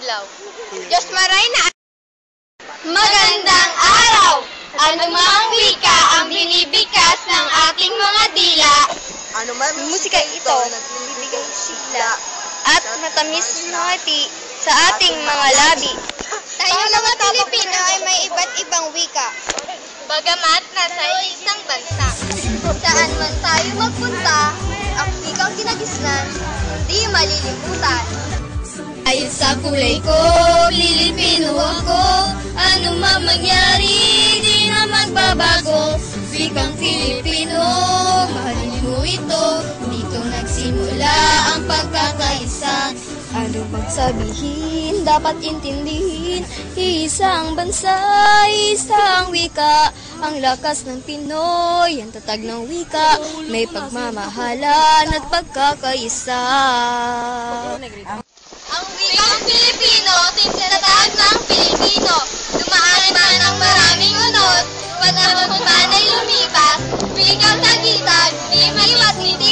adlaw. Diyos maray na Magandang araw! Anumang wika ang binibigkas ng ating mga dila. Anuman musika ito, nagbibigay sigla. at matamis na ngiti sa ating mga labi. Tayo mga Pilipino ay may iba't ibang wika. Bagamat nasa isang bansa, saan man tayo magpunta, ang wikang kinagisnan, hindi malilimutan. Ayon sa kulay ko, Pilipino ako, ano man mangyari, di na magbabago. Wikang Pilipino, mahalin mo ito, dito nagsimula ang pagkakaisa. Ano bang sabihin, dapat intindihin, isang bansa, isang wika. Ang lakas ng Pinoy, ang tatag ng wika, may pagmamahalan at pagkakaisa. Ang wikang Pilipino, tinatawag ng Pilipino. Dumaan man ang maraming unod, panahon man ay lumipas. Wikang sagitan, di maiwas hindi